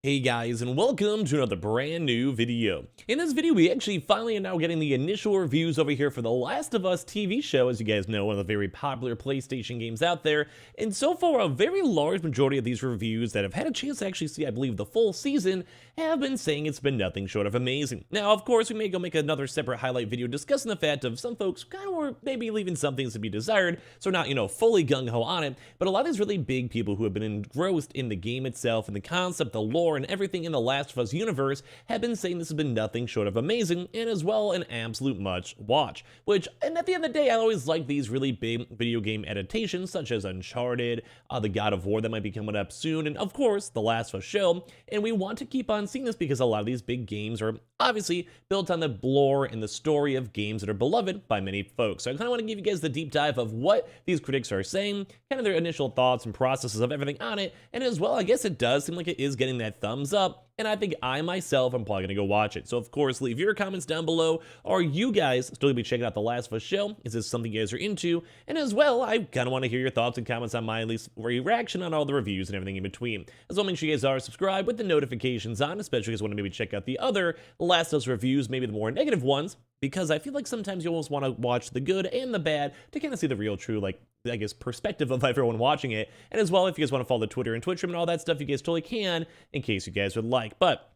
Hey guys, and welcome to another brand new video. In this video, we actually finally are now getting the initial reviews over here for The Last of Us TV show, as you guys know, one of the very popular PlayStation games out there. And so far, a very large majority of these reviews that have had a chance to actually see, I believe, the full season have been saying it's been nothing short of amazing. Now, of course, we may go make another separate highlight video discussing the fact of some folks kind of were maybe leaving some things to be desired, so not, fully gung-ho on it, but a lot of these really big people who have been engrossed in the game itself and the concept, the lore, and everything in the Last of Us universe have been saying this has been nothing short of amazing and as well an absolute must watch. Which, and at the end of the day, I always like these really big video game adaptations such as Uncharted, the God of War that might be coming up soon, and of course the Last of Us show. And we want to keep on seeing this because a lot of these big games are obviously built on the lore and the story of games that are beloved by many folks. So I kind of want to give you guys the deep dive of what these critics are saying, kind of their initial thoughts and processes of everything on it, and as well, I guess it does seem like it is getting that thumbs up. And I think I myself am probably going to go watch it. So of course, leave your comments down below. Are you guys still going to be checking out The Last of Us show? Is this something you guys are into? And as well, I kind of want to hear your thoughts and comments on my at least reaction on all the reviews and everything in between. As well, make sure you guys are subscribed with the notifications on, especially if you guys want to maybe check out the other Last of Us reviews, maybe the more negative ones, because I feel like sometimes you almost want to watch the good and the bad to kind of see the real true, I guess, perspective of everyone watching it. And as well, if you guys want to follow the Twitter and Twitch stream and all that stuff, you guys totally can, in case you guys would like. But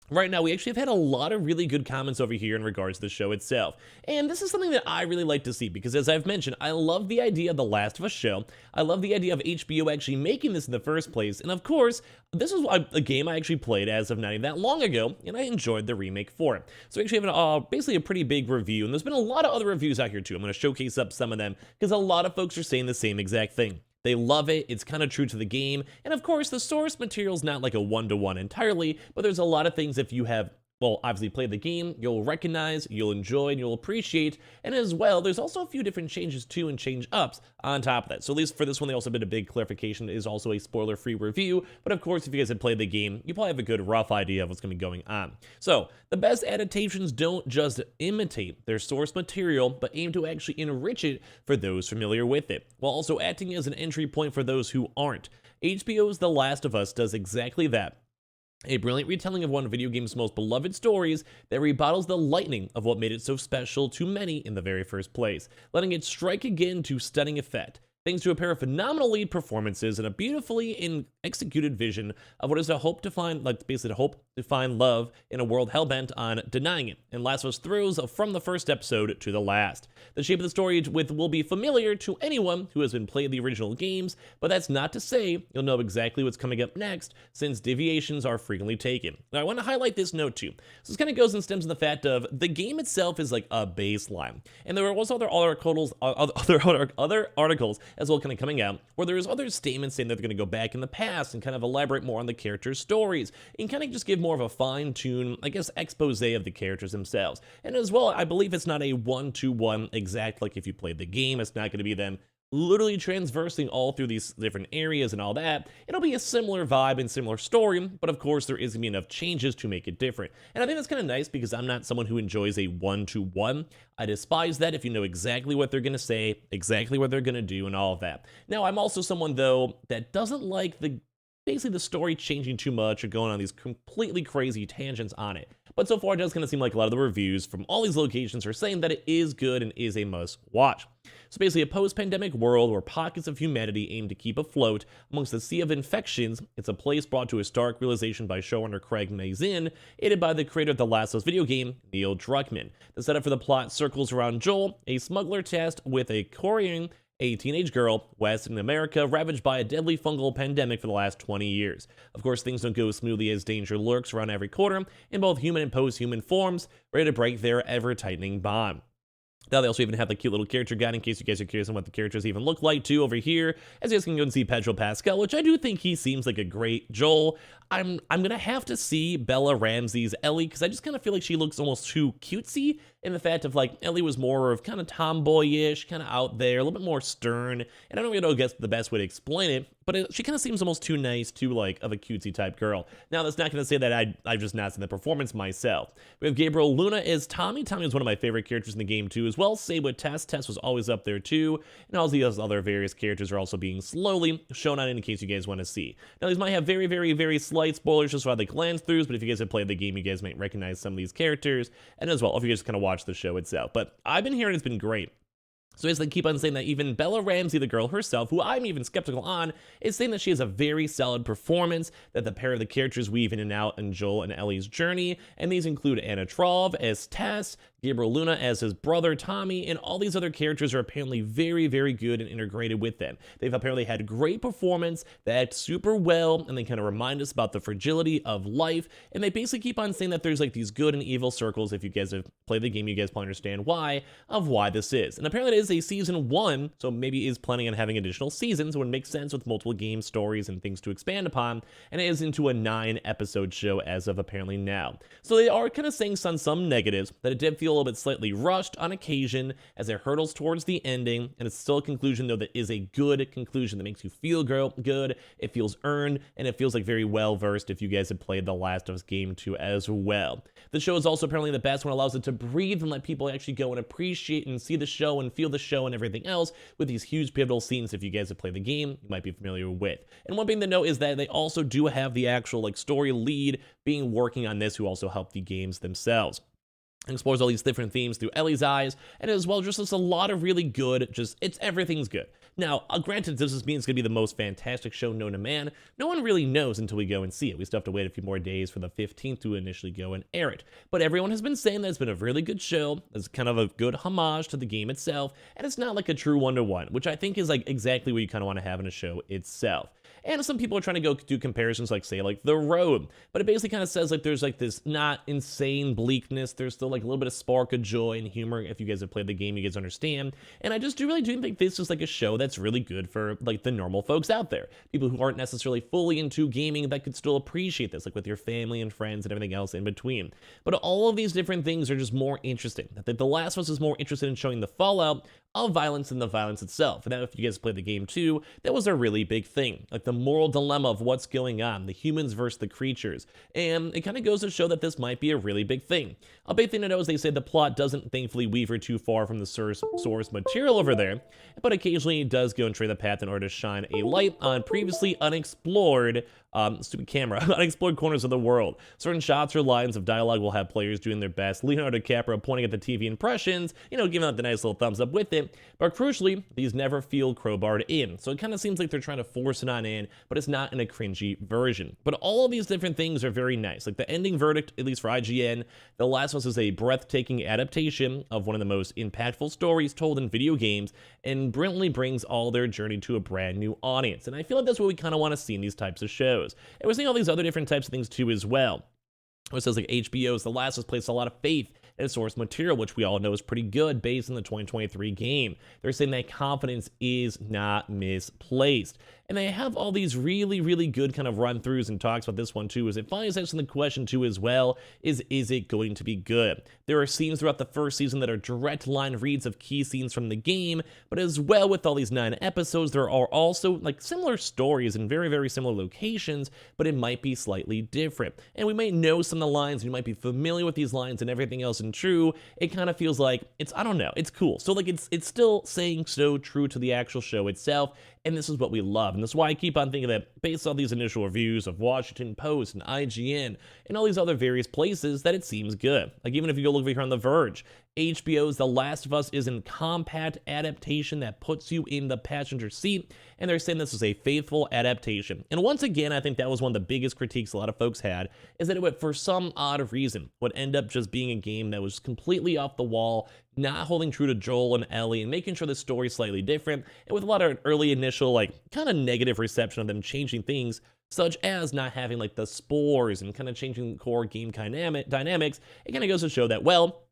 right now, we actually have had a lot of really good comments over here in regards to the show itself. And this is something that I really like to see because, as I've mentioned, I love the idea of The Last of Us show. I love the idea of HBO actually making this in the first place. And of course, this is a game I actually played as of not even that long ago, and I enjoyed the remake for it. So we actually have basically a pretty big review, and there's been a lot of other reviews out here too. I'm going to showcase up some of them because a lot of folks are saying the same exact thing. They love it, it's kind of true to the game, and of course, the source material's not like a one-to-one entirely, but there's a lot of things if you have, well, obviously played the game, you'll recognize, you'll enjoy, and you'll appreciate, and as well, there's also a few different changes too and change-ups on top of that. So at least for this one, they also did a big clarification. It is also a spoiler-free review, but of course, if you guys had played the game, you probably have a good rough idea of what's going to be going on. So, the best adaptations don't just imitate their source material, but aim to actually enrich it for those familiar with it, while also acting as an entry point for those who aren't. HBO's The Last of Us does exactly that. A brilliant retelling of one of video game's most beloved stories that rebottles the lightning of what made it so special to many in the very first place, letting it strike again to stunning effect, thanks to a pair of phenomenal lead performances and a beautifully executed vision of what is a hope to find, basically a hope to find love in a world hell-bent on denying it, and Last of Us thrills from the first episode to the last. The shape of the story will be familiar to anyone who has been playing the original games, but that's not to say you'll know exactly what's coming up next, since deviations are frequently taken. Now, I want to highlight this note too. So this kind of goes and stems in the fact of the game itself is like a baseline, and there are also other articles as well kind of coming out, where there's other statements saying that they're going to go back in the past and kind of elaborate more on the characters' stories, and kind of just give more of a fine-tuned, I guess, expose of the characters themselves. And as well, I believe it's not a one-to-one exact, like if you played the game, it's not going to be them literally transversing all through these different areas and all that. It'll be a similar vibe and similar story, but of course there is going to be enough changes to make it different. And I think that's kind of nice because I'm not someone who enjoys a one-to-one. I despise that if you know exactly what they're going to say, exactly what they're going to do, and all of that. Now, I'm also someone, though, that doesn't like basically the story changing too much or going on these completely crazy tangents on it. But so far, it does kind of seem like a lot of the reviews from all these locations are saying that it is good and is a must-watch. So basically, a post-pandemic world where pockets of humanity aim to keep afloat amongst the sea of infections, it's a place brought to a stark realization by showrunner Craig Mazin, aided by the creator of the Last of Us video game, Neil Druckmann. The setup for the plot circles around Joel, a smuggler tasked with couriering a teenage girl west in America ravaged by a deadly fungal pandemic for the last 20 years. Of course, things don't go smoothly as danger lurks around every corner in both human and post-human forms, ready to break their ever-tightening bond. Now, they also even have the cute little character guide in case you guys are curious on what the characters even look like, too, over here. As you guys can go and see Pedro Pascal, which I do think he seems like a great Joel. I'm going to have to see Bella Ramsey's Ellie, because I just kind of feel like she looks almost too cutesy. in the fact of like Ellie was more of kind of tomboyish, kind of out there, a little bit more stern, and I don't really know, I guess, the best way to explain it, but she kind of seems almost too nice, too like of a cutesy type girl. Now that's not going to say that I've just not seen the performance myself. We have Gabriel Luna as Tommy. Tommy is one of my favorite characters in the game too as well. Same with Tess. Tess was always up there too, and all these other various characters are also being slowly shown on in case you guys want to see. Now these might have very slight spoilers just for how they glance throughs, but if you guys have played the game, you guys might recognize some of these characters, and as well if you guys kind of watch the show itself. But I've been hearing it's been great. So as they keep on saying that even Bella Ramsey, the girl herself, who I'm even skeptical on, is saying that she has a very solid performance, that the pair of the characters weave in and out in Joel and Ellie's journey, and these include Anna Trov as Tess, Gabriel Luna as his brother Tommy, and all these other characters are apparently very good and integrated with them. They've apparently had great performance, they act super well, and they kind of remind us about the fragility of life, and they basically keep on saying that there's like these good and evil circles. If you guys have played the game, you guys probably understand why this is. And apparently it is a season 1, so maybe is planning on having additional seasons, would make sense with multiple game stories and things to expand upon, and it is into a 9-episode show as of apparently now. So they are kind of saying some negatives, that it did feel a little bit slightly rushed on occasion as it hurdles towards the ending, and it's still a conclusion though that is a good conclusion that makes you feel good, it feels earned, and it feels like very well versed if you guys have played The Last of Us Game 2 as well. The show is also apparently the best one, allows it to breathe and let people actually go and appreciate and see the show and feel the show and everything else with these huge pivotal scenes. If you guys have played the game, you might be familiar with. And one thing to note is that they also do have the actual like story lead being working on this, who also helped the games themselves. Explores all these different themes through Ellie's eyes, and as well just a lot of really good, everything's good. Now, granted, does this mean it's going to be the most fantastic show known to man? No one really knows until we go and see it. We still have to wait a few more days for the 15th to initially go and air it. But everyone has been saying that it's been a really good show. It's kind of a good homage to the game itself, and it's not like a true one-to-one, which I think is like exactly what you kind of want to have in a show itself. And some people are trying to go do comparisons like, say, like The Road, but it basically kind of says like there's like this not insane bleakness, there's still like a little bit of spark of joy and humor. If you guys have played the game, you guys understand. And I just really do think this is like a show that's really good for like the normal folks out there, people who aren't necessarily fully into gaming that could still appreciate this, like with your family and friends and everything else in between. But all of these different things are just more interesting. The Last of Us is more interested in showing the fallout of violence than the violence itself. And now if you guys played the game too, that was a really big thing, like the moral dilemma of what's going on, the humans versus the creatures. And it kind of goes to show that this might be a really big thing. A big thing to know is they say the plot doesn't thankfully weaver too far from the source material over there, but occasionally it does go and trade the path in order to shine a light on previously unexplored stupid camera, unexplored corners of the world. Certain shots or lines of dialogue will have players doing their best. Leonardo DiCaprio pointing at the TV impressions, giving out the nice little thumbs up with it. But crucially, these never feel crowbarred in. So it kind of seems like they're trying to force it on in, but it's not in a cringy version. But all of these different things are very nice. Like the ending verdict, at least for IGN, The Last of Us is a breathtaking adaptation of one of the most impactful stories told in video games, and brilliantly brings all their journey to a brand new audience. And I feel like that's what we kind of want to see in these types of shows. And we're seeing all these other different types of things too as well. It says like HBO's The Last of Us placed a lot of faith in source material, which we all know is pretty good based on the 2023 game. They're saying that confidence is not misplaced. And they have all these really good kind of run-throughs and talks about this one too, as it finally answers the question too as well, is it going to be good? There are scenes throughout the first season that are direct line reads of key scenes from the game, but as well with all these 9 episodes, there are also like similar stories in very similar locations, but it might be slightly different. And we might know some of the lines, we might be familiar with these lines and everything else, and true, it kind of feels like I don't know, it's cool. So like it's still saying so true to the actual show itself, and this is what we love. And that's why I keep on thinking that based on these initial reviews of Washington Post and IGN and all these other various places, that it seems good. Like even if you go look over here on The Verge, HBO's The Last of Us is a compact adaptation that puts you in the passenger seat, and they're saying this is a faithful adaptation. And once again, I think that was one of the biggest critiques a lot of folks had, is that it would, for some odd reason, would end up just being a game that was completely off the wall, not holding true to Joel and Ellie, and making sure the story's slightly different, and with a lot of early initial, like, kind of negative reception of them changing things, such as not having, like, the spores and kind of changing core game dynamics. It kind of goes to show that, well,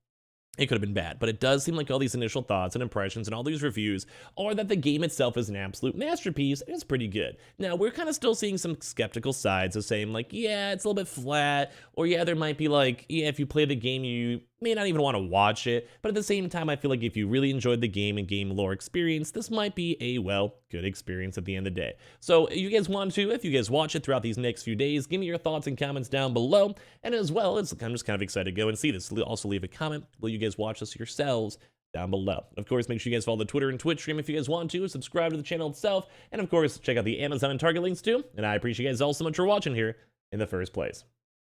it could have been bad, but it does seem like all these initial thoughts and impressions and all these reviews are that the game itself is an absolute masterpiece, and it's pretty good. Now, we're kind of still seeing some skeptical sides of saying, like, yeah, it's a little bit flat, or yeah, there might be like, yeah, if you play the game, you may not even want to watch it, but at the same time, I feel like if you really enjoyed the game and game lore experience, this might be a, well, good experience at the end of the day. So you guys want to, if you guys watch it throughout these next few days, give me your thoughts and comments down below, and as well as I'm just kind of excited to go and see this. Also leave a comment, will you guys watch this yourselves? Down below. Of course, make sure you guys follow the Twitter and Twitch stream if you guys want to, subscribe to the channel itself, and of course, check out the Amazon and Target links too, and I appreciate you guys all so much for watching here in the first place.